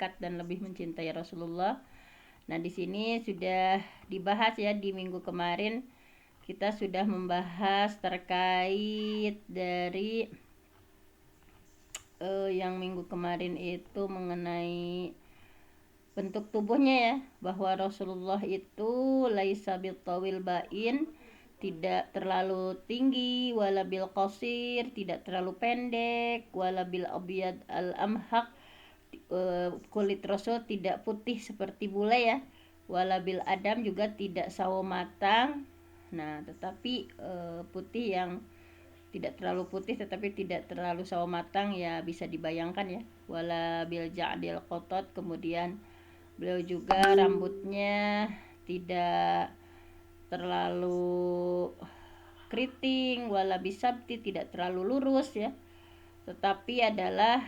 dekat dan lebih mencintai Rasulullah. Nah, di sini sudah dibahas ya di minggu kemarin, kita sudah membahas terkait dari yang minggu kemarin itu mengenai bentuk tubuhnya ya, bahwa Rasulullah itu laisa bitawil bain, tidak terlalu tinggi, wala bil qasir, tidak terlalu pendek, wala bil abyad al amhaq, kulit Rasul tidak putih seperti bule ya, wala bil adam juga tidak sawo matang. Nah, tetapi putih yang tidak terlalu putih tetapi tidak terlalu sawo matang ya, bisa dibayangkan ya, wala bil ja'dil qotot. Kemudian beliau juga rambutnya tidak terlalu keriting, wala bisabti, tidak terlalu lurus ya, tetapi adalah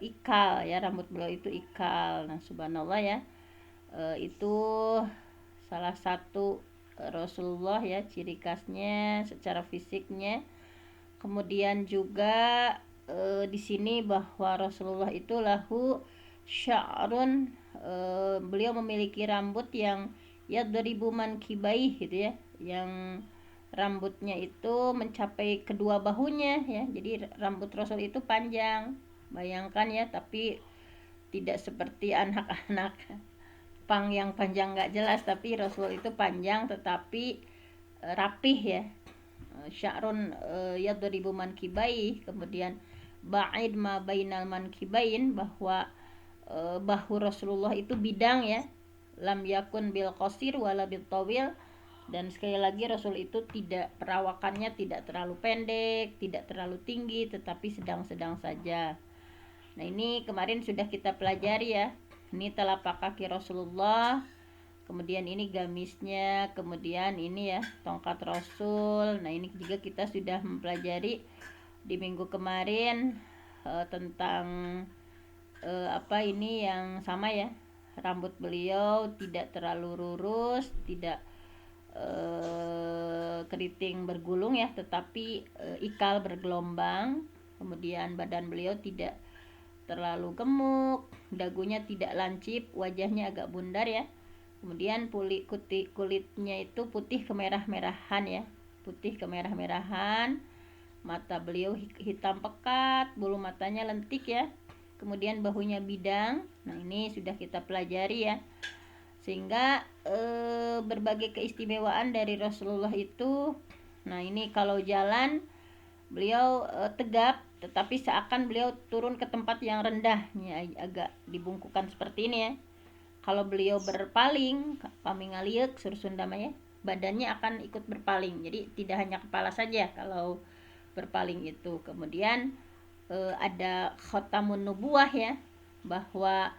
ikal ya, rambut beliau itu ikal. Nah, subhanallah ya, itu salah satu Rasulullah ya, ciri khasnya secara fisiknya. Kemudian juga di sini bahwa Rasulullah itu lahu sya'run, beliau memiliki rambut yang yadribu mankibai gitu ya, yang rambutnya itu mencapai kedua bahunya ya. Jadi rambut Rasul itu panjang, bayangkan ya, tapi tidak seperti anak-anak pang yang panjang nggak jelas, tapi Rasul itu panjang tetapi rapih ya. Sya'run yadribu mankibai. Kemudian ba'id ma bainal mankibain, bahwa bahu Rasulullah itu bidang ya, lam yakun bil qasir wala bil tawil. Dan sekali lagi Rasul itu tidak, perawakannya tidak terlalu pendek, tidak terlalu tinggi, tetapi sedang-sedang saja. Nah, ini kemarin sudah kita pelajari ya. Ini telapak kaki Rasulullah, kemudian ini gamisnya, kemudian ini ya tongkat Rasul. Nah, ini juga kita sudah mempelajari di minggu kemarin tentang apa ini yang sama ya, rambut beliau tidak terlalu lurus, tidak keriting bergulung ya, tetapi ikal bergelombang. Kemudian badan beliau tidak terlalu gemuk, dagunya tidak lancip, wajahnya agak bundar ya. Kemudian kulitnya itu putih kemerah-merahan ya, putih kemerah-merahan. Mata beliau hitam pekat, bulu matanya lentik ya. Kemudian bahunya bidang. Nah, ini sudah kita pelajari ya. Sehingga berbagai keistimewaan dari Rasulullah itu. Nah, ini kalau jalan beliau tegap, tetapi seakan beliau turun ke tempat yang rendah ya, agak dibungkukan seperti ini ya. Kalau beliau berpaling, pamingaliek sur Sunda ya, badannya akan ikut berpaling. Jadi tidak hanya kepala saja kalau berpaling itu. Kemudian ada khotamun nubuwah ya, bahwa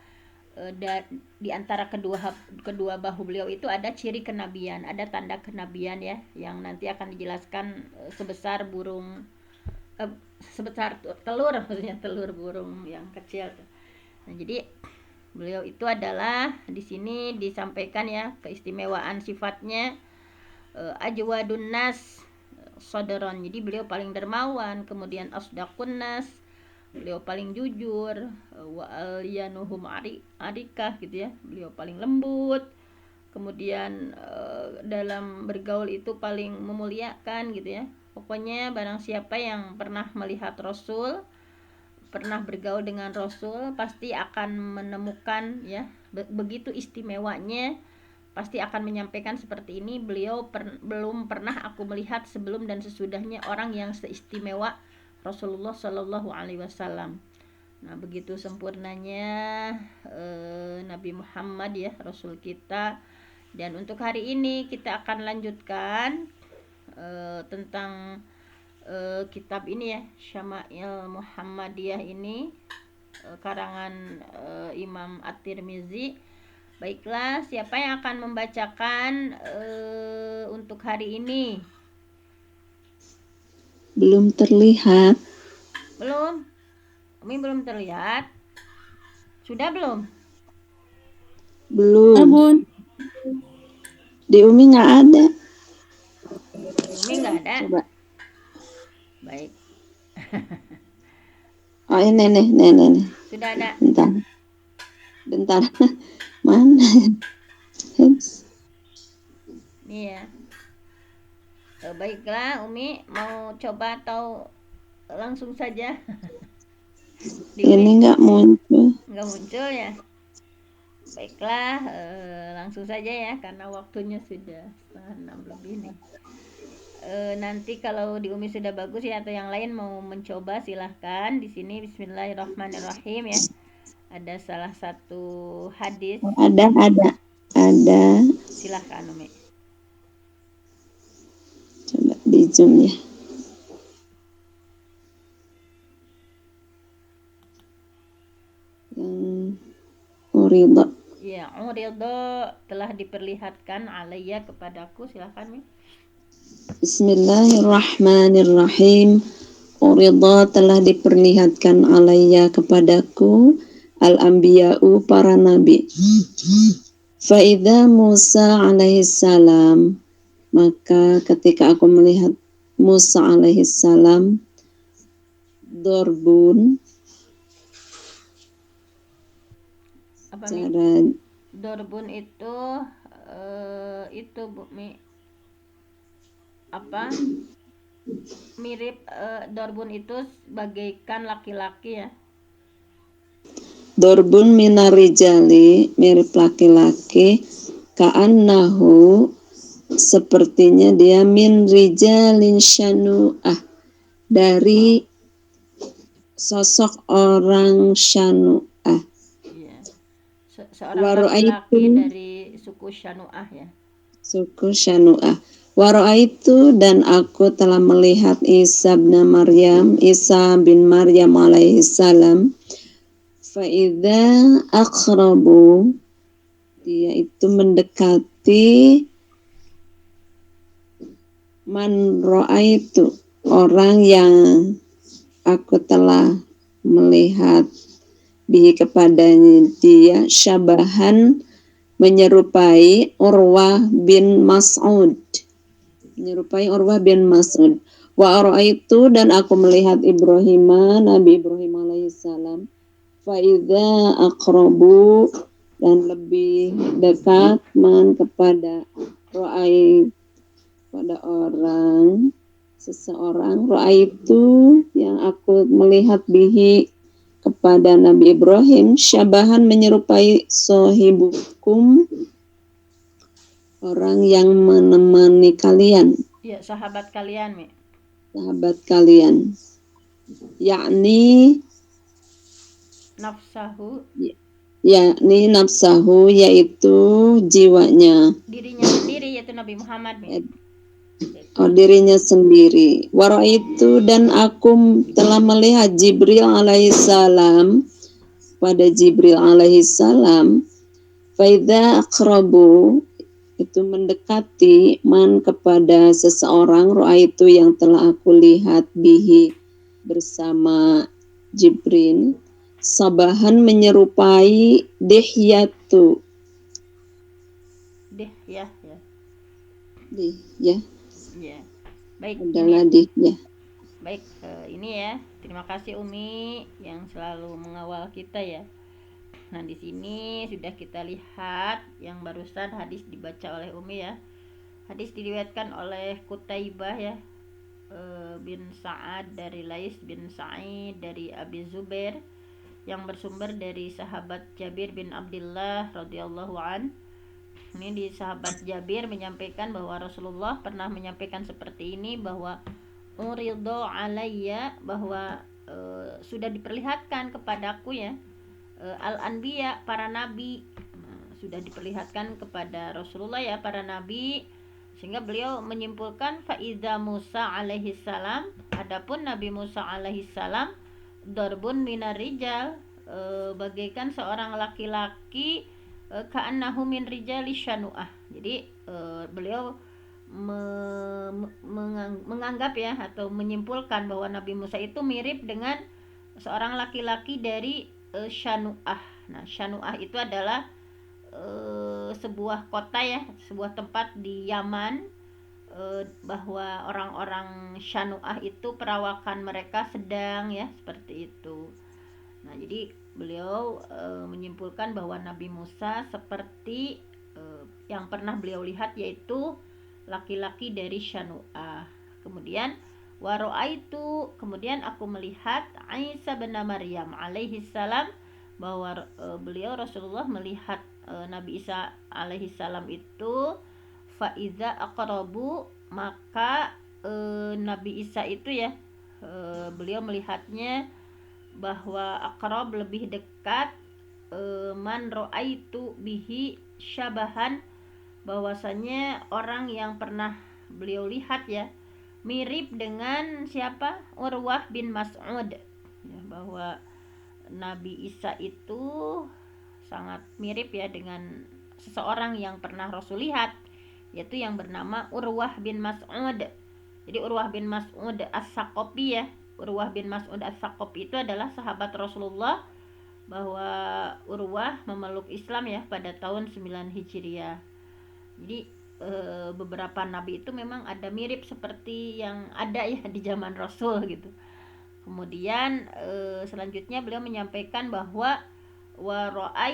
di antara kedua bahu beliau itu ada ciri kenabian, ada tanda kenabian ya, yang nanti akan dijelaskan sebesar burung, sebesar telur, maksudnya telur burung yang kecil. Nah, jadi beliau itu adalah di sini disampaikan ya keistimewaan sifatnya, ajwadun nas sodaron, jadi beliau paling dermawan. Kemudian asdaqun nas, beliau paling jujur. Wa alyanuhum arikah gitu ya, beliau paling lembut. Kemudian dalam bergaul itu paling memuliakan gitu ya. Pokoknya barang siapa yang pernah melihat Rasul, pernah bergaul dengan Rasul, pasti akan menemukan ya, begitu istimewanya, pasti akan menyampaikan seperti ini. Beliau belum pernah aku melihat sebelum dan sesudahnya orang yang seistimewa Rasulullah Shallallahu Alaihi Wasallam. Nah, begitu sempurnanya Nabi Muhammad ya, Rasul kita. Dan untuk hari ini kita akan lanjutkan tentang kitab ini ya, Syama'il Muhammadiyah ini, karangan Imam At-Tirmizi. Baiklah, siapa yang akan membacakan untuk hari ini? Belum terlihat. Belum? Umi belum terlihat? Sudah belum? Belum. Bun. Di Umi nggak ada. Umi nggak ada? Coba. Baik. Oh, ini nih. Sudah ada. Bentar. Bentar. Mana? Iya. Baiklah, Umi mau coba atau langsung saja? Di Ini Umi nggak muncul. nggak muncul ya. Baiklah, langsung saja ya karena waktunya sudah 5:30 lebih nih. Nanti kalau di Umi sudah bagus ya atau yang lain mau mencoba silahkan. Di sini Bismillahirrahmanirrahim ya. Ada salah satu hadis. Ada. Silahkan Umi. Coba di zoom ya. Yang Urido. Ya, ridho telah diperlihatkan alayya kepadaku. Silahkan Mi. Bismillahirrahmanirrahim. Urido telah diperlihatkan alayya kepadaku al-anbiya'u para nabi. Fa'idha Musa alaihissalam, maka ketika aku melihat Musa alaihissalam, dorbun, Apa Mi? cara Dorbun itu Bu Mi, apa mirip dorbun itu bagaikan laki-laki ya. dorbun minarijali, mirip laki-laki, ka'annahu, sepertinya dia min rijalin syanu'ah, dari sosok orang syanu'ah. Iya. Seorang Waro'aitu, laki-laki dari suku Syanu'ah ya. suku syanu'ah. Waro'aitu, dan aku telah melihat Isa bin Maryam alaihissalam. Fa'idha akhrabu, dia itu mendekati man ro'aitu, orang yang aku telah melihat bihi kepadanya dia, syabahan, menyerupai Urwah bin Mas'ud, wa ara'aitu, dan aku melihat Nabi Ibrahim alaihissalam, faidha aqrabu, dan lebih dekat man kepada ro'ai, pada seseorang, ro'aitu, yang aku melihat bihi kepada Nabi Ibrahim, syabahan, menyerupai sohibukum, orang yang menemani kalian, Ya, sahabat kalian Mi. sahabat kalian, yakni Nafsahu, nafsahu, yaitu jiwanya, dirinya sendiri yaitu Nabi Muhammad Mi. dirinya sendiri. Waraitu, dan aku telah melihat Jibril alaihissalam, pada Jibril alaihissalam, faidha akrabu, itu mendekati man kepada seseorang, ro'aitu, yang telah aku lihat bihi, bersama Jibril, sabahan, menyerupai dihyatu, Ya. ya, Ya. Baik, adalah ini ya. baik, ini ya. Terima kasih Umi yang selalu mengawal kita ya. Nah, di sini sudah kita lihat yang barusan hadis dibaca oleh Umi ya. Hadis diriwayatkan oleh Qutaibah ya, bin Sa'ad dari Lais bin Sa'id dari Abi Zubair, yang bersumber dari sahabat Jabir bin Abdullah radhiyallahu an. Ini di sahabat Jabir menyampaikan bahwa Rasulullah pernah menyampaikan seperti ini, bahwa urido alayya, bahwa sudah diperlihatkan kepadaku ya, al-anbiya, para nabi. Sudah diperlihatkan kepada Rasulullah ya para nabi, sehingga beliau menyimpulkan faida Musa alaihi salam, adapun Nabi Musa alaihi salam, darbun minar rijal, bagaikan seorang laki-laki, ka'annahu min rijali syanu'ah. Jadi beliau menganggap ya, atau menyimpulkan bahwa Nabi Musa itu mirip dengan seorang laki-laki dari Syanu'ah. Nah, Syanu'ah itu adalah sebuah kota ya, sebuah tempat di Yaman, bahwa orang-orang Syanu'ah itu perawakan mereka sedang ya, seperti itu. Nah, jadi beliau menyimpulkan bahwa Nabi Musa seperti yang pernah beliau lihat, yaitu laki-laki dari Syanu'ah. Kemudian waro'aitu, kemudian aku melihat Isa bin Maryam alaihi salam, bahwa beliau Rasulullah melihat Nabi Isa alaihi salam itu faiza aqrabu, maka Nabi Isa itu ya, beliau melihatnya bahwa aqrab lebih dekat, man ro'aitu bihi syabahan, bahwasanya orang yang pernah beliau lihat ya mirip dengan siapa? Urwah bin Mas'ud ya, bahwa Nabi Isa itu sangat mirip ya dengan seseorang yang pernah Rasul lihat, yaitu yang bernama Urwah bin Mas'ud. Jadi Urwah bin Mas'ud As-Saqafi ya, Urwah bin Mas'ud As-Saqafi itu adalah sahabat Rasulullah, bahwa Urwah memeluk Islam ya pada tahun 9 Hijriah. Jadi beberapa nabi itu memang ada mirip seperti yang ada ya di zaman Rasul gitu. Kemudian selanjutnya beliau menyampaikan bahwa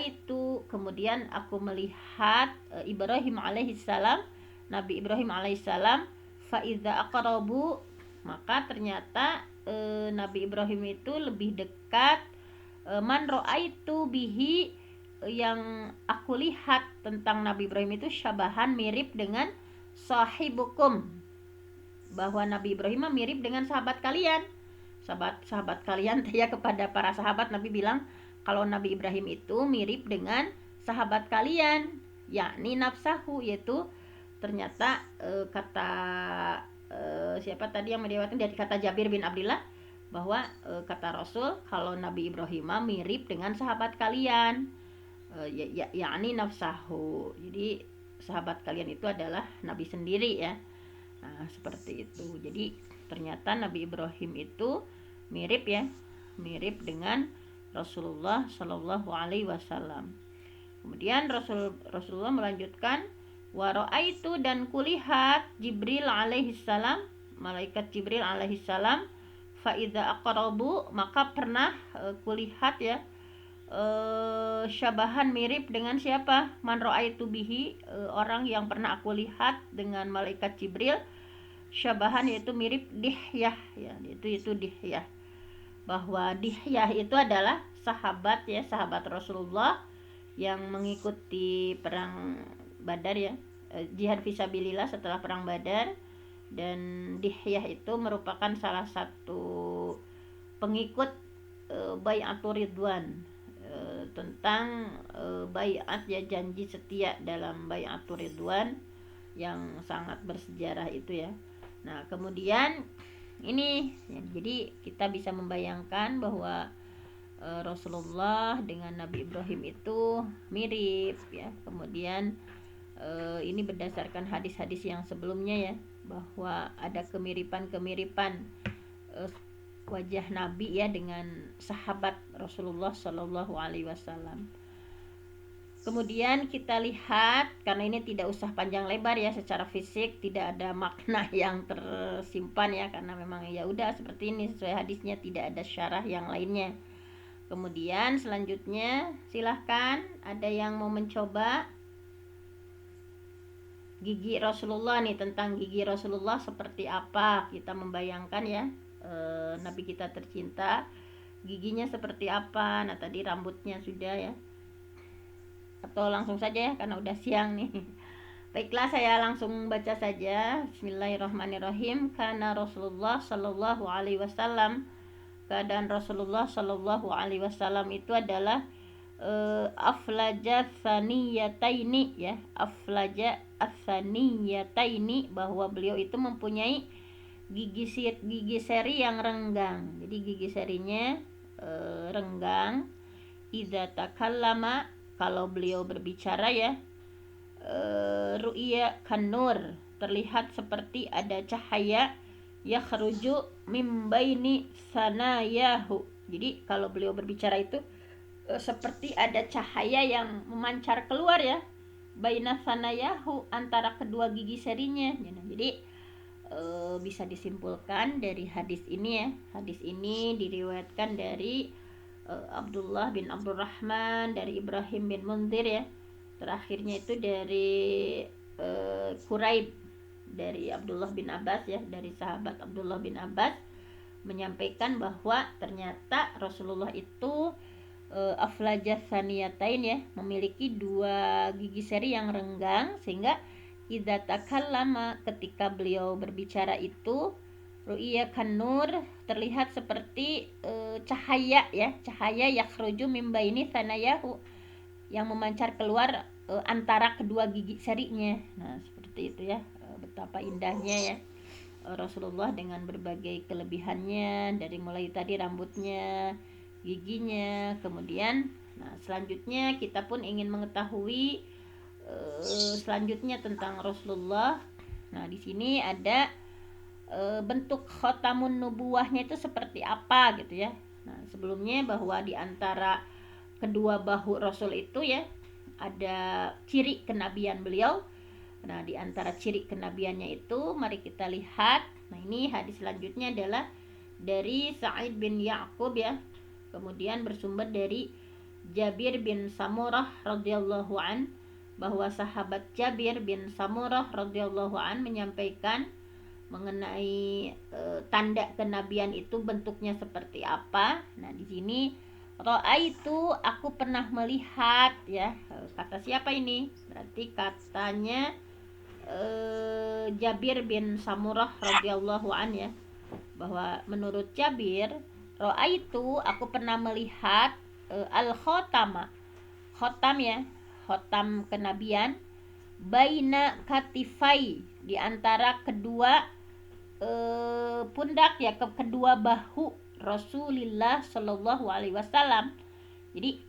itu, kemudian aku melihat Ibrahim alaihissalam, Nabi Ibrahim alaihissalam, faiza aqrabu, maka ternyata Nabi Ibrahim itu lebih dekat, man itu bihi, yang aku lihat tentang Nabi Ibrahim itu syabahan, mirip dengan sahibukum, bahwa Nabi Ibrahim mirip dengan sahabat kalian. Sahabat kalian ya, kepada para sahabat Nabi bilang kalau Nabi Ibrahim itu mirip dengan sahabat kalian, yakni nafsahu, yaitu ternyata kata siapa tadi yang meriwayatkan, dari kata Jabir bin Abdullah, bahwa kata Rasul kalau Nabi Ibrahim mirip dengan sahabat kalian, yakni nafsahu, jadi sahabat kalian itu adalah Nabi sendiri ya. Nah, seperti itu. Jadi ternyata Nabi Ibrahim itu mirip ya, mirip dengan Rasulullah Shallallahu Alaihi Wasallam. Kemudian Rasulullah melanjutkan, waro'aitu, dan kulihat Jibril alaihissalam, malaikat Jibril alaihissalam, faida aqrabu, maka pernah kulihat ya, syabahan, mirip dengan siapa? Man ro'aitu bihi, orang yang pernah aku lihat dengan malaikat Jibril, syabahan, yaitu mirip Dihyah ya, itu Dihyah, bahwa Dihyah itu adalah sahabat ya, sahabat Rasulullah yang mengikuti perang Badar ya, jihad fisabilillah setelah perang Badar. Dan Dihyah itu merupakan salah satu pengikut Bai'atur Ridwan, tentang bai'at ya, janji setia dalam Bai'atur Ridwan yang sangat bersejarah itu ya. Nah, kemudian ini ya, jadi kita bisa membayangkan bahwa Rasulullah dengan Nabi Ibrahim itu mirip ya. Kemudian ini berdasarkan hadis-hadis yang sebelumnya ya, bahwa ada kemiripan-kemiripan wajah Nabi ya dengan sahabat Rasulullah Shallallahu Alaihi Wasallam. Kemudian kita lihat, karena ini tidak usah panjang lebar ya, secara fisik tidak ada makna yang tersimpan ya, karena memang ya udah seperti ini sesuai hadisnya, tidak ada syarah yang lainnya. Kemudian selanjutnya silahkan, ada yang mau mencoba gigi Rasulullah nih, tentang gigi Rasulullah seperti apa, kita membayangkan ya, Nabi kita tercinta giginya seperti apa. Nah, tadi rambutnya sudah ya, atau langsung saja ya karena udah siang nih. Baiklah, saya langsung baca saja. Bismillahirrahmanirrahim. Karena Rasulullah Shallallahu Alaihi Wasallam, keadaan Rasulullah Shallallahu Alaihi Wasallam itu adalah aflaja tsaniyataini ya, aflaja tsaniyataini, bahwa beliau itu mempunyai gigi seri yang renggang. Jadi gigi serinya renggang. Idza takallama, kalau beliau berbicara ya, ru'ya kanur, terlihat seperti ada cahaya, yakhruju mim baini sanayahu. Jadi kalau beliau berbicara itu seperti ada cahaya yang memancar keluar ya, baina sanayahu, antara kedua gigi serinya. Jadi bisa disimpulkan dari hadis ini ya, hadis ini diriwayatkan dari Abdullah bin Abdurrahman, dari Ibrahim bin Munzir ya. Terakhirnya itu dari Quraib, dari Abdullah bin Abbas ya, dari sahabat Abdullah bin Abbas, menyampaikan bahwa ternyata Rasulullah itu aflajah saniyatain ya, memiliki dua gigi seri yang renggang, sehingga idza takallama, ketika beliau berbicara itu, ru'iya kanur, terlihat seperti cahaya ya, cahaya yakhruju min baini sanayahu, yang memancar keluar antara kedua gigi serinya. Nah, seperti itu ya, betapa indahnya ya Rasulullah dengan berbagai kelebihannya, dari mulai tadi rambutnya, giginya, kemudian selanjutnya kita pun ingin mengetahui selanjutnya tentang Rasulullah. Nah, di sini ada bentuk khotamun nubuwahnya itu seperti apa gitu ya. Nah, sebelumnya bahwa di antara kedua bahu Rasul itu ya ada ciri kenabian beliau. Nah, di antara ciri kenabiannya itu mari kita lihat. Nah, ini hadis selanjutnya adalah dari Sa'id bin Ya'qub ya. Kemudian bersumber dari Jabir bin Samurah radhiyallahu an, bahwa sahabat Jabir bin Samurah radhiyallahu an menyampaikan mengenai tanda kenabian itu bentuknya seperti apa. Nah, di sini itu aku pernah melihat ya. Kata siapa ini? Berarti katanya Jabir bin Samurah radhiyallahu an ya, bahwa menurut Jabir, itu aku pernah melihat al khotama, khotam ya, khotam kenabian, baina katifai, di antara kedua pundak ya, kedua bahu Rasulullah Shallallahu Alaihi Wasallam. Jadi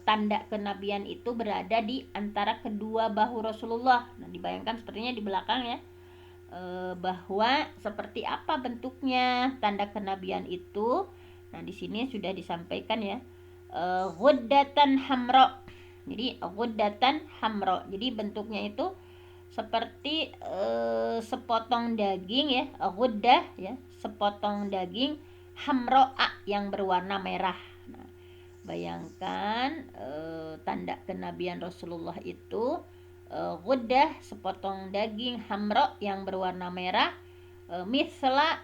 tanda kenabian itu berada di antara kedua bahu Rasulullah. Nah, dibayangkan sepertinya di belakang ya, bahwa seperti apa bentuknya tanda kenabian itu. Nah, di sini sudah disampaikan ya, ghuddatan hamra. Jadi ghuddatan hamra. Jadi bentuknya itu seperti sepotong daging ya, ghuddah ya, sepotong daging, hamro'a, yang berwarna merah. Nah, bayangkan tanda kenabian Rasulullah itu ghuddah, sepotong daging, hamro, yang berwarna merah, misla,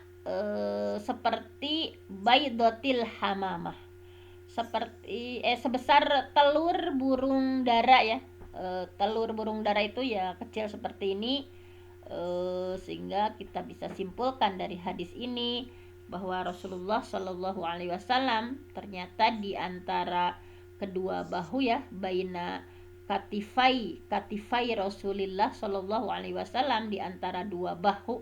seperti baidotil hamamah, seperti sebesar telur burung dara ya. Telur burung dara itu ya kecil seperti ini, sehingga kita bisa simpulkan dari hadis ini bahwa Rasulullah Shallallahu Alaihi Wasallam ternyata di antara kedua bahu ya, baina katifai Rasulullah Shallallahu Alaihi Wasallam, di antara dua bahu,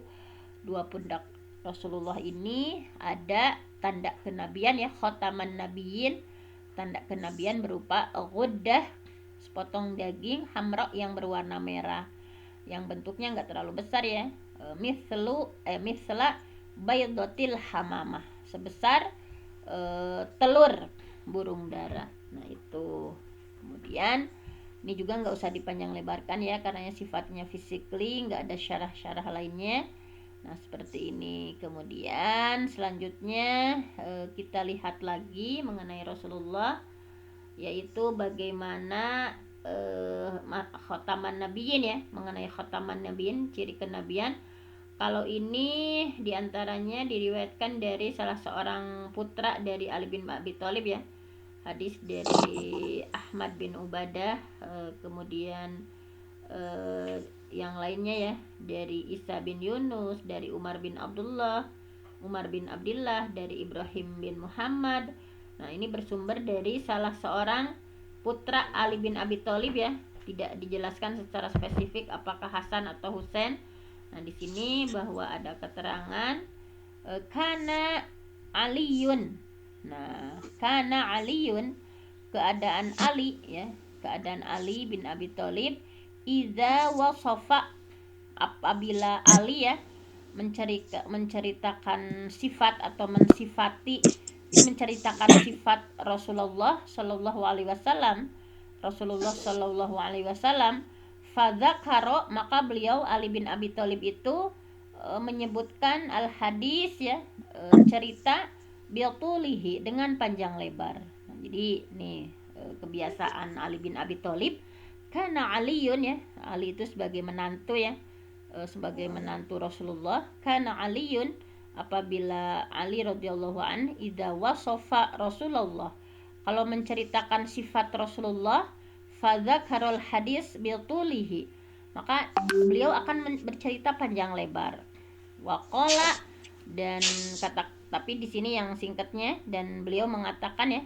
dua pundak Rasulullah ini ada tanda kenabian ya, khotaman nabiyin, tanda kenabian berupa ghuddah, sepotong daging, hamra, yang berwarna merah, yang bentuknya nggak terlalu besar ya, misla baydotil hamamah, sebesar telur burung dara. Nah, itu. Kemudian ini juga nggak usah dipanjang lebarkan ya, karena sifatnya physically, nggak ada syarah-syarah lainnya. Nah, seperti ini. Kemudian selanjutnya kita lihat lagi mengenai Rasulullah, yaitu bagaimana khotaman nabiyin ya, mengenai khotaman nabiyin, ciri kenabian. Kalau ini diantaranya diriwayatkan dari salah seorang putra dari Ali bin Abi Thalib ya, hadis dari Ahmad bin Ubadah, kemudian yang lainnya ya, dari Isa bin Yunus, dari Umar bin Abdullah, dari Ibrahim bin Muhammad. Nah, ini bersumber dari salah seorang putra Ali bin Abi Thalib ya, tidak dijelaskan secara spesifik apakah Hasan atau Husain. Nah, di sini bahwa ada keterangan kana Aliyun. Nah, kana Aliyun, keadaan Ali ya, keadaan Ali bin Abi Thalib, iza wasafa, apabila Ali ya menceritakan sifat atau menceritakan sifat Rasulullah Shallallahu Alaihi Wasallam, fadzakaro, maka beliau Ali bin Abi Thalib itu menyebutkan al hadis ya, cerita biltulihi, dengan panjang lebar. Nah, jadi nih kebiasaan Ali bin Abi Thalib, karena Aliun ya, Ali itu sebagai menantu ya, sebagai menantu Rasulullah. Karena Aliun, apabila Ali radhiyallahu an idza wasafa Rasulullah, kalau menceritakan sifat Rasulullah, fadzakarul hadis biltulihi, maka beliau akan bercerita panjang lebar. Waqala, dan kata, tapi di sini yang singkatnya, dan beliau mengatakan ya,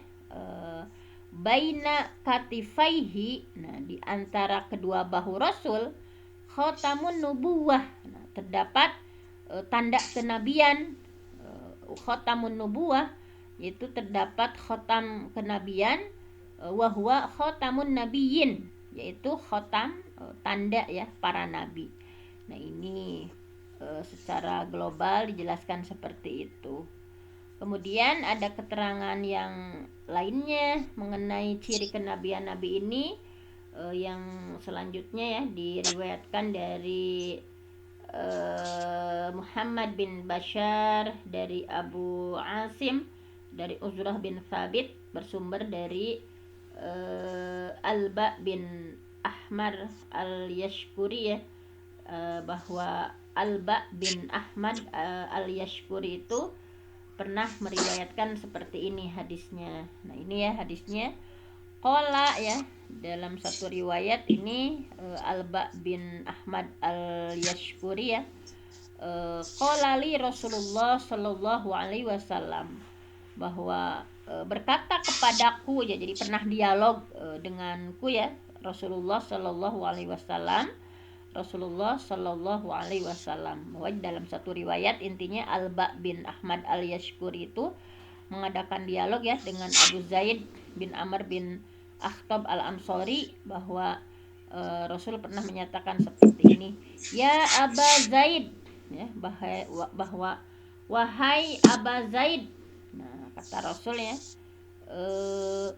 baina katifaihi, nah di antara kedua bahu Rasul, khotamun nubuwah, nah, terdapat tanda kenabian. Khotamun nubuwah, yaitu terdapat khotam kenabian, wahwa khotamun nabiyin, yaitu khotam tanda ya para nabi. Nah ini secara global dijelaskan seperti itu. Kemudian ada keterangan yang lainnya mengenai ciri kenabian nabi ini, yang selanjutnya ya diriwayatkan dari Muhammad bin Bashar, dari Abu Asim, dari Uzrah bin Thabit, bersumber dari Alba bin Ahmar al-Yashkuri ya, bahwa Alba bin Ahmad al-Yashkuri itu pernah meriwayatkan seperti ini hadisnya. Nah ini ya hadisnya, qala ya, dalam satu riwayat ini Alba bin Ahmad al-Yashkuri ya, qala li Rasulullah sallallahu alaihi wasallam, bahwa berkata kepadaku ya, jadi pernah dialog denganku ya Rasulullah sallallahu alaihi wasallam. Rasulullah Shallallahu Alaihi Wasallam, bahwa dalam satu riwayat intinya Alba bin Ahmad al-Yashkuri itu mengadakan dialog ya dengan Abu Zaid bin Amr bin Akhtab al-Ansari, bahwa Rasul pernah menyatakan seperti ini, ya Aba Zaid ya, bahwa wahai Aba Zaid. Nah kata Rasul ya,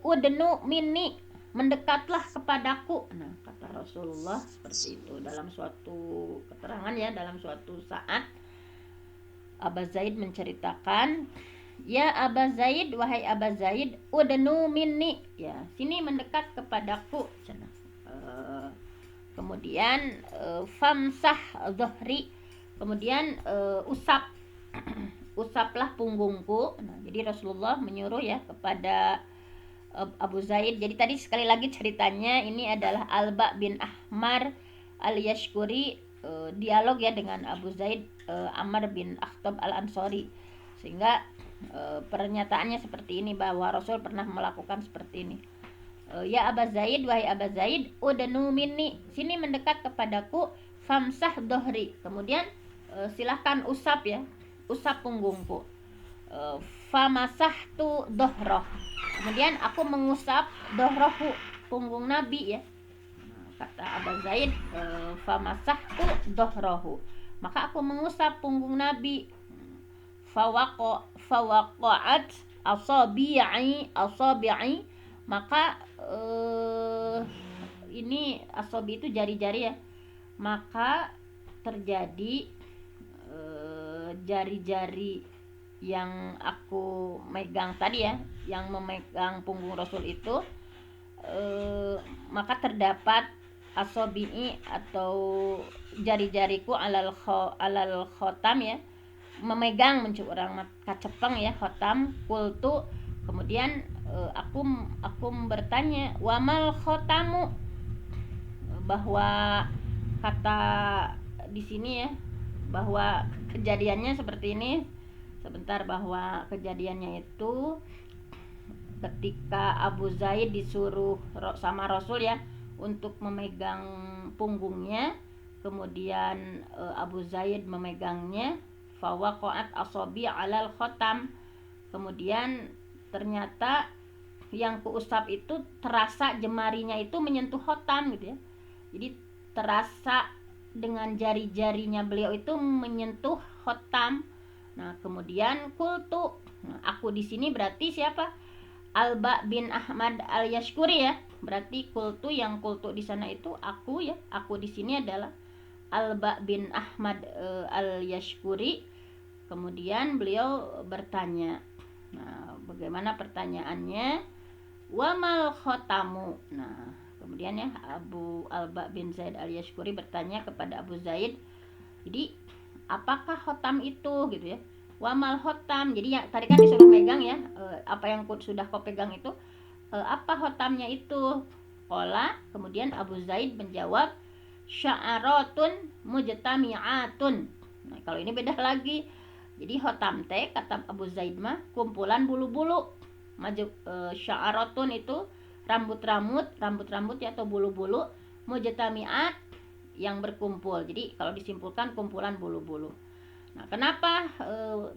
udnu minni, mendekatlah kepadaku. Nah kata Rasulullah seperti itu dalam suatu keterangan ya, dalam suatu saat Aba Zaid menceritakan, ya Aba Zaid, wahai Aba Zaid, udnu minni, ya sini mendekat kepadaku. Kemudian famsah dhuhri, kemudian usaplah punggungku. Nah jadi Rasulullah menyuruh ya kepada Abu Zaid. Jadi tadi sekali lagi ceritanya, ini adalah Alba bin Ahmar al-Yashkuri dialog ya dengan Abu Zaid Amr bin Akhtab al-Ansari, sehingga pernyataannya seperti ini, bahwa Rasul pernah melakukan seperti ini, ya Aba Zaid, wahai Aba Zaid, udnu minni, sini mendekat kepadaku, famsah dohri, kemudian silahkan usap ya, usap punggungku. Famasahtu dohroh, kemudian aku mengusap dohrohu, punggung Nabi ya. Kata Abu Zaid, famasahtu dohrohu, maka aku mengusap punggung Nabi. Fawaqa'at asabi'i, maka ini asabi itu jari-jari ya, maka terjadi jari-jari yang aku megang tadi ya, yang memegang punggung Rasul itu, maka terdapat asobi'i atau jari-jariku alal khotam ya, memegang mencuk orang kacepeng ya, khotam. Kultu, kemudian aku bertanya, wamal khotamu, bahwa kata di sini ya, bahwa kejadiannya seperti ini. Sebentar, bahwa kejadiannya itu ketika Abu Zaid disuruh sama Rasul ya untuk memegang punggungnya, kemudian Abu Zaid memegangnya, fawaqa'at asabi alal khotam, kemudian ternyata yang kuusap itu terasa jemarinya itu menyentuh khotam gitu ya, jadi terasa dengan jari-jarinya beliau itu menyentuh khotam. Nah kemudian kultu, nah, aku di sini berarti siapa? Alba bin Ahmad al-Yashkuri ya, berarti kultu, yang kultu di sana itu aku ya, aku di sini adalah Alba bin Ahmad al-Yashkuri. Kemudian beliau bertanya, Nah, bagaimana pertanyaannya? Wamal khotamu. Nah, kemudian ya Abu Alba bin Zaid al-Yashkuri bertanya kepada Abu Zaid, jadi apakah khotam itu gitu ya? Wamal khotam. Jadi ya tadi kan disuruh megang ya, apa yang sudah kau pegang itu, apa khotamnya itu? Qala, kemudian Abu Zaid menjawab, sya'aratun mujtami'atun. Nah, kalau ini beda lagi. Jadi khotam teh kata Abu Zaid mah kumpulan bulu-bulu. Sya'aratun itu rambut-rambut ya atau bulu-bulu, mujtami'at yang berkumpul. Jadi kalau disimpulkan kumpulan bulu-bulu. Nah, kenapa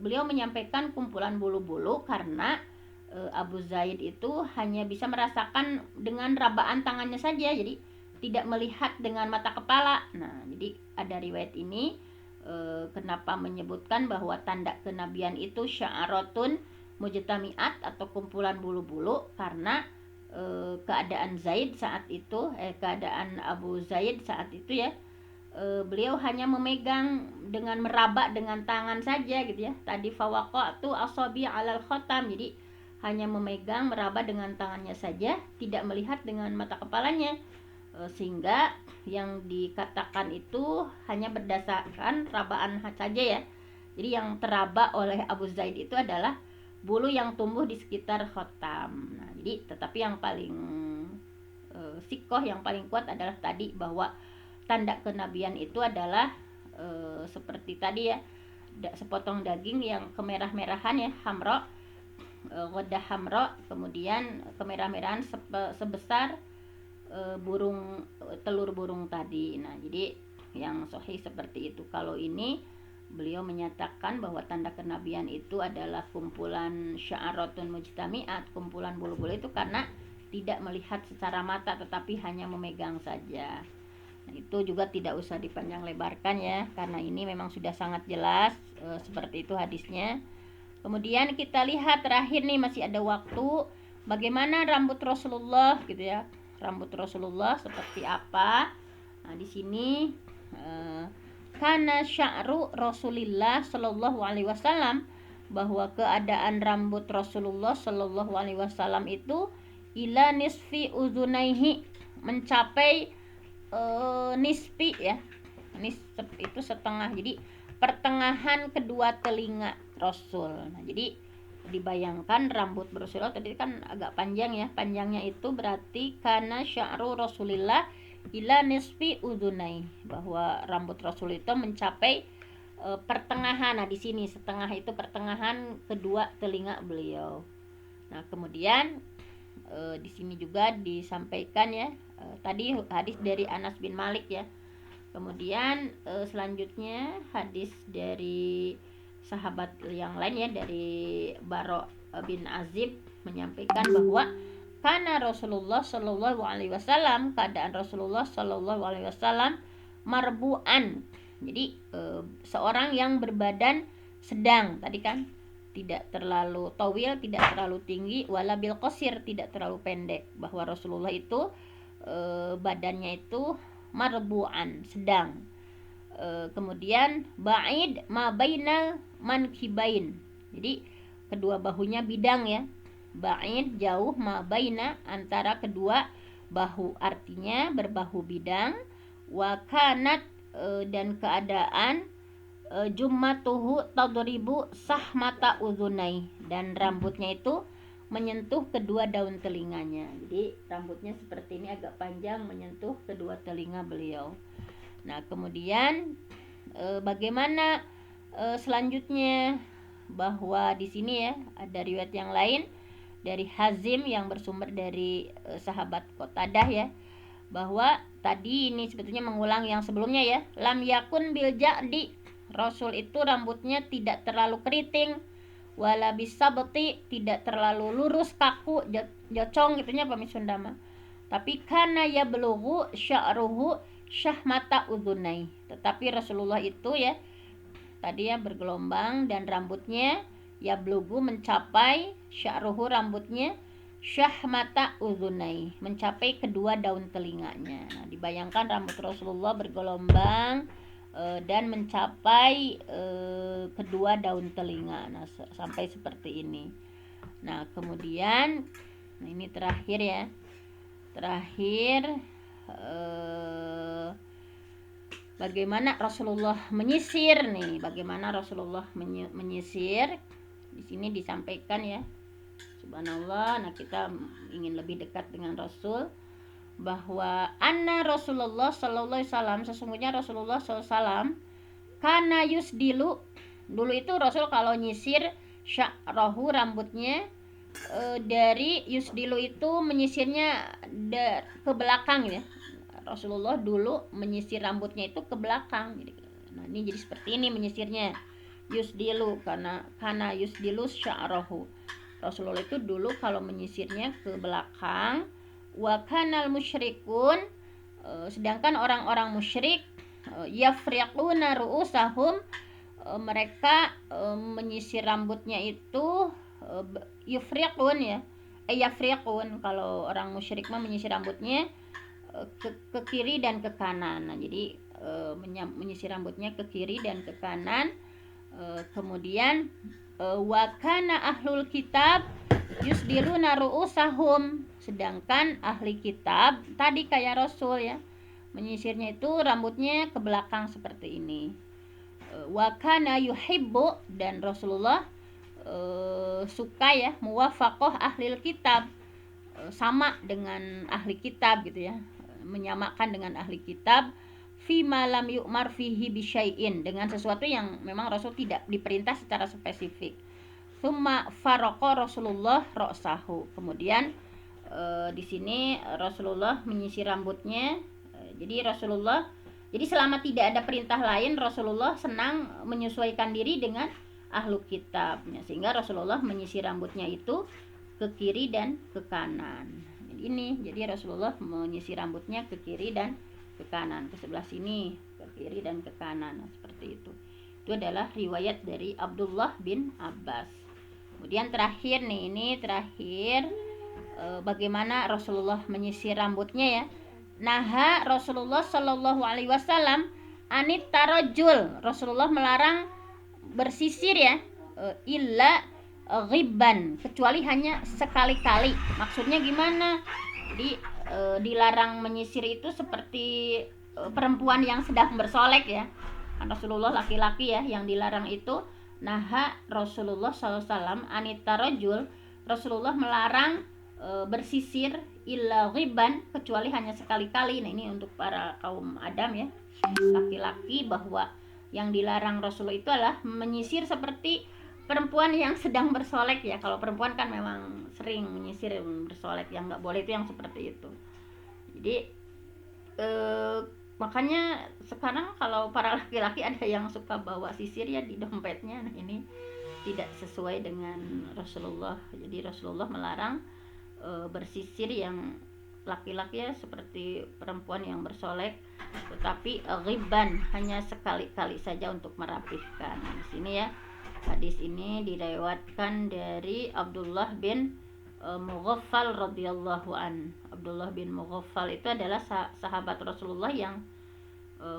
beliau menyampaikan kumpulan bulu-bulu? Karena Abu Zaid itu hanya bisa merasakan dengan rabaan tangannya saja, jadi tidak melihat dengan mata kepala. Nah, jadi ada riwayat ini kenapa menyebutkan bahwa tanda kenabian itu sya'aratun mujtami'at atau kumpulan bulu-bulu, karena keadaan Zaid saat itu, keadaan Abu Zaid saat itu ya, beliau hanya memegang dengan meraba dengan tangan saja gitu ya. Tadi fawaqatu asabi alal khatam, jadi hanya memegang meraba dengan tangannya saja, tidak melihat dengan mata kepalanya, sehingga yang dikatakan itu hanya berdasarkan rabaan saja ya. Jadi yang teraba oleh Abu Zaid itu adalah bulu yang tumbuh di sekitar khatam. Nah, jadi tetapi yang paling sikoh, yang paling kuat adalah tadi bahwa tanda kenabian itu adalah seperti tadi ya, sepotong daging yang kemerah-merahan ya, hamro, wadah hamro, kemudian kemerah-merahan sebesar telur burung tadi. Nah, jadi yang sahih seperti itu. Kalau ini beliau menyatakan bahwa tanda kenabian itu adalah kumpulan sya'aratun mujtami'at, kumpulan bulu-bulu itu karena tidak melihat secara mata tetapi hanya memegang saja. Nah, itu juga tidak usah dipanjang lebarkan ya, karena ini memang sudah sangat jelas seperti itu hadisnya. Kemudian kita lihat terakhir nih, masih ada waktu, bagaimana rambut Rasulullah gitu ya. Rambut Rasulullah seperti apa? Nah, di sini kana sya'ru Rasulillah sallallahu alaihi wasallam, bahwa keadaan rambut Rasulullah sallallahu alaihi wasallam itu ila nisfi uzunaihi, mencapai nisfi ya. Nisf itu setengah, jadi pertengahan kedua telinga Rasul. Nah, jadi dibayangkan rambut Rasulullah tadi kan agak panjang ya, panjangnya itu berarti karena sya'ru Rasulillah ila nisfi udunai, bahwa rambut Rasul itu mencapai pertengahan. Nah, di sini setengah itu pertengahan kedua telinga beliau. Nah, kemudian di sini juga disampaikan ya, tadi hadis dari Anas bin Malik ya. Kemudian selanjutnya hadis dari sahabat yang lain ya, dari Baro bin Azib menyampaikan bahwa karena Rasulullah Shallallahu Alaihi Wasallam, keadaan Rasulullah Shallallahu Alaihi Wasallam marbuan, jadi seorang yang berbadan sedang, tadi kan tidak terlalu tawil, tidak terlalu tinggi, wala bil qasir, tidak terlalu pendek, bahwa Rasulullah itu badannya itu marbuan, sedang. Kemudian ba'id ma baina mankibain, jadi kedua bahunya bidang ya. Ba'id jauh, ma baina antara kedua bahu, artinya berbahu bidang. Wa kanat dan keadaan jummatuhu tadribu sahmata uzunai, dan rambutnya itu menyentuh kedua daun telinganya. Jadi rambutnya seperti ini, agak panjang menyentuh kedua telinga beliau. Nah, kemudian bagaimana selanjutnya, bahwa di sini ya ada riwayat yang lain dari Hazim yang bersumber dari sahabat Qatadah ya, bahwa tadi ini sebetulnya mengulang yang sebelumnya ya, lam yakun bil ja'di, Rasul itu rambutnya tidak terlalu keriting, wala bisabti, tidak terlalu lurus kaku jocong gitunya Pak Misundama, tapi kana ya belughu sya'ruhu syahmata udhunai, tetapi Rasulullah itu ya tadi ya bergelombang, dan rambutnya ya belughu mencapai, sya'ruhu rambutnya, syahmata udhunai mencapai kedua daun telinganya. Nah, dibayangkan rambut Rasulullah bergelombang dan mencapai kedua daun telinga. Nah, sampai seperti ini. Nah kemudian, nah ini terakhir ya, bagaimana Rasulullah menyisir nih, bagaimana Rasulullah menyisir. Di sini disampaikan ya, subhanallah. Nah kita ingin lebih dekat dengan Rasul, bahwa anna Rasulullah sallallahu alaihi wasallam, sesungguhnya Rasulullah sallallahu alaihi wasallam, kana yusdilu, dulu itu Rasul kalau nyisir sya'rahu, rambutnya, dari yusdilu itu menyisirnya ke belakang ya. Rasulullah dulu menyisir rambutnya itu ke belakang. Nah ini jadi seperti ini menyisirnya, yusdilu, karena yusdilu sya'rahu. Rasulullah itu dulu kalau menyisirnya ke belakang. Wa kanal musyrikun, sedangkan orang-orang musyrik, yafriquna ru'usahum, mereka menyisir rambutnya itu, yufriqun ya, yafriqun, kalau orang musyrik mah menyisir rambutnya ke kiri dan ke kanan. Nah jadi menyisir rambutnya ke kiri dan ke kanan. Kemudian wa kana ahlul kitab yusdiluna ru'usahum, sedangkan ahli kitab tadi kayak Rasul ya, menyisirnya itu rambutnya ke belakang seperti ini. Wa kana yuhibbu, dan Rasulullah suka ya, muwafaqah ahlil kitab, sama dengan ahli kitab gitu ya, menyamakan dengan ahli kitab, fi malam yu'mar fihi bisyai'in, dengan sesuatu yang memang Rasul tidak diperintah secara spesifik. Summa faraqo Rasulullah ra'sahu, kemudian di sini Rasulullah menyisir rambutnya. Jadi selama tidak ada perintah lain, Rasulullah senang menyesuaikan diri dengan ahlu kitabnya, sehingga Rasulullah menyisir rambutnya itu ke kiri dan ke kanan. Jadi Rasulullah menyisir rambutnya ke kiri dan ke kanan, ke sebelah sini, ke kiri dan ke kanan. Nah, seperti itu. Itu adalah riwayat dari Abdullah bin Abbas. Kemudian terakhir nih, ini terakhir bagaimana Rasulullah menyisir rambutnya ya. Naha Rasulullah Shallallahu Alaihi Wasallam anit tarajul, Rasulullah melarang bersisir ya, illa ghibban, kecuali hanya sekali-kali. Maksudnya gimana? Jadi dilarang menyisir itu seperti perempuan yang sedang bersolek ya. Rasulullah laki-laki ya yang dilarang itu. Naha Rasulullah SAW anita rajul, Rasulullah melarang bersisir illa ghibban, kecuali hanya sekali-kali. Nah ini untuk para kaum Adam ya, laki-laki, bahwa yang dilarang Rasulullah itu adalah menyisir seperti perempuan yang sedang bersolek ya. Kalau perempuan kan memang sering menyisir bersolek, yang nggak boleh itu yang seperti itu. Jadi makanya sekarang kalau para laki-laki ada yang suka bawa sisir ya di dompetnya. Nah ini tidak sesuai dengan Rasulullah. Jadi Rasulullah melarang bersisir yang laki-laki ya, seperti perempuan yang bersolek, tetapi ghibban, hanya sekali-kali saja untuk merapihkan. Nah, di sini ya, hadis ini diriwayatkan dari Abdullah bin Mughaffal radhiyallahu an. Abdullah bin Mughaffal itu adalah sahabat Rasulullah yang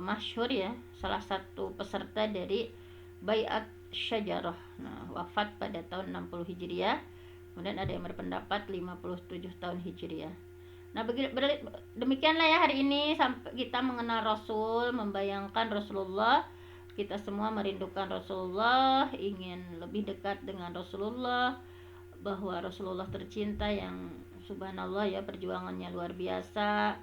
masyhur ya, salah satu peserta dari Bai'at Syajarah. Nah, wafat pada tahun 60 Hijriah. Kemudian ada yang berpendapat 57 tahun Hijriah. Nah, demikianlah ya hari ini, sampai kita mengenal Rasul, membayangkan Rasulullah. Kita semua merindukan Rasulullah, ingin lebih dekat dengan Rasulullah, bahwa Rasulullah tercinta yang subhanallah ya, perjuangannya luar biasa.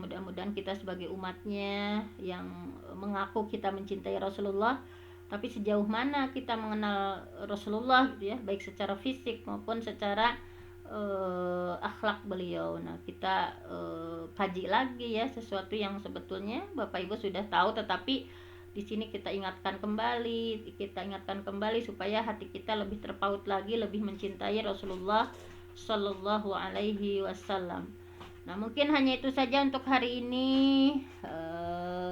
Mudah-mudahan kita sebagai umatnya yang mengaku kita mencintai Rasulullah, tapi sejauh mana kita mengenal Rasulullah gitu ya, baik secara fisik maupun secara akhlak beliau. Nah kita kaji lagi ya, sesuatu yang sebetulnya Bapak Ibu sudah tahu, tetapi di sini kita ingatkan kembali supaya hati kita lebih terpaut lagi, lebih mencintai Rasulullah Shallallahu Alaihi Wasallam. Nah mungkin hanya itu saja untuk hari ini.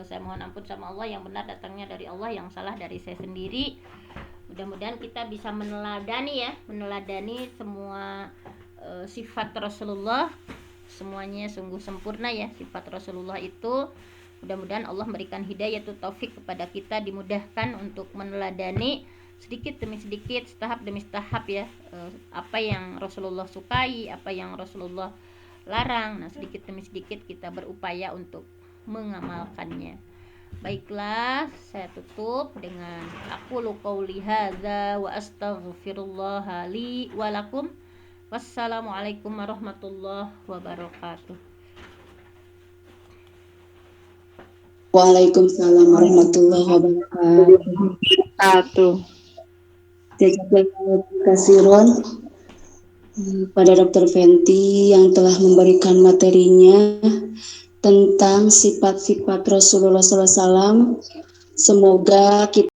Saya mohon ampun sama Allah, yang benar datangnya dari Allah, yang salah dari saya sendiri. Mudah-mudahan kita bisa meneladani semua sifat Rasulullah, semuanya sungguh sempurna ya sifat Rasulullah itu. Mudah-mudahan Allah memberikan hidayah atau taufik kepada kita, dimudahkan untuk meneladani sedikit demi sedikit, tahap demi tahap ya, apa yang Rasulullah sukai, apa yang Rasulullah larang. Nah, sedikit demi sedikit kita berupaya untuk mengamalkannya. Baiklah, saya tutup dengan aqulu qauli hadza wa astaghfirullah li wa lakum. Wassalamualaikum warahmatullahi wabarakatuh. Waalaikumsalam warahmatullahi wabarakatuh. Terima kasih Ron pada Dr. Fenty yang telah memberikan materinya tentang sifat-sifat Rasulullah SAW. Semoga kita